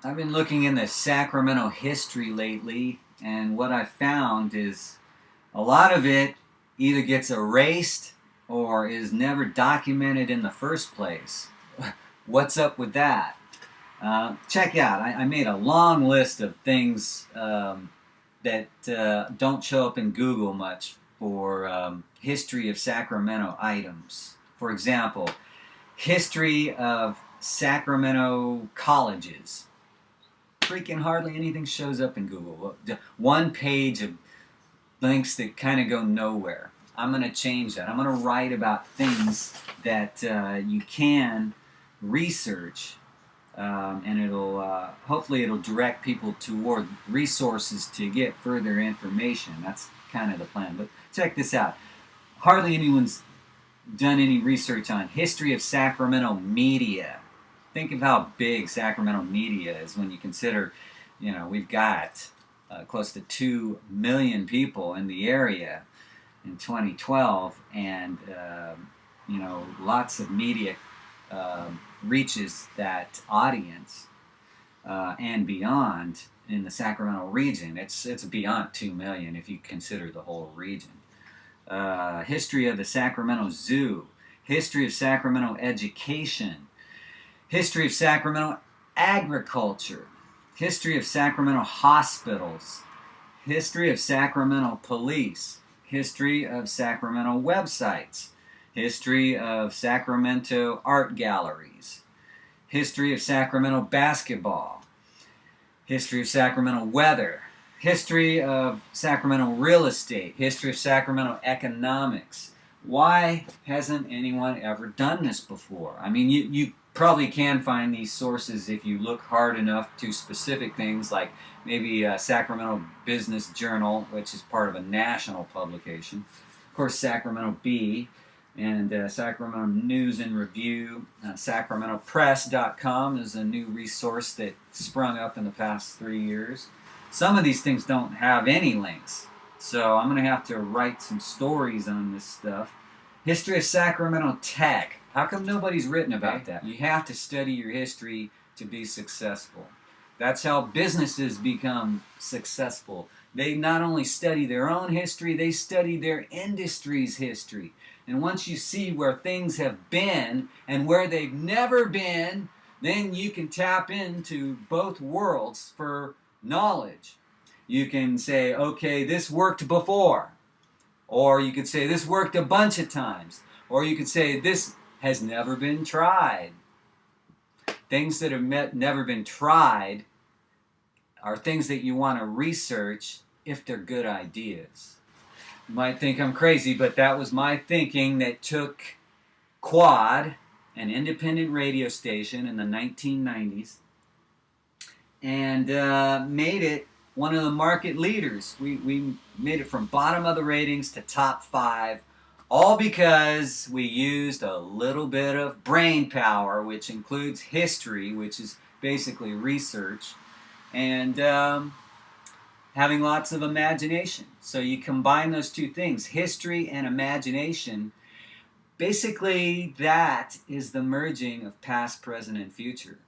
I've been looking in the Sacramento history lately, and what I found is a lot of it either gets erased or is never documented in the first place. What's up with that? Check out, I made a long list of things that don't show up in Google much for history of Sacramento items. For example, history of Sacramento colleges. Freaking hardly anything shows up in Google. One page of links that kind of go nowhere. I'm going to change that. I'm going to write about things that you can research, and it'll hopefully it'll direct people toward resources to get further information. That's kind of the plan. But check this out. Hardly anyone's done any research on history of Sacramento media. Think of how big Sacramento media is when you consider, we've got close to 2 million people in the area in 2012, and lots of media reaches that audience and beyond in the Sacramento region. It's beyond 2 million if you consider the whole region. History of the Sacramento Zoo, history of Sacramento education, history of Sacramento agriculture, history of Sacramento hospitals, history of Sacramento police, history of Sacramento websites, history of Sacramento art galleries, history of Sacramento basketball, history of Sacramento weather, history of Sacramento real estate, history of Sacramento economics. Why hasn't anyone ever done this before? I mean, you probably can find these sources if you look hard enough to specific things like maybe Sacramento Business Journal, which is part of a national publication. Of course, Sacramento Bee and Sacramento News and Review. SacramentoPress.com is a new resource that sprung up in the past 3 years. Some of these things don't have any links, so I'm going to have to write some stories on this stuff. History of Sacramento Tech. How come nobody's written about that? You have to study your history to be successful. That's how businesses become successful. They not only study their own history, they study their industry's history. And once you see where things have been and where they've never been, then you can tap into both worlds for knowledge. You can say, okay, this worked before. Or you could say, this worked a bunch of times. Or you could say, this has never been tried. Things that have never been tried are things that you want to research if they're good ideas. You might think I'm crazy, but that was my thinking that took Quad, an independent radio station in the 1990s, and made it one of the market leaders. We made it from bottom of the ratings to top 5, all because we used a little bit of brain power, which includes history, which is basically research, and having lots of imagination. So you combine those two things, history and imagination. Basically, that is the merging of past, present, and future.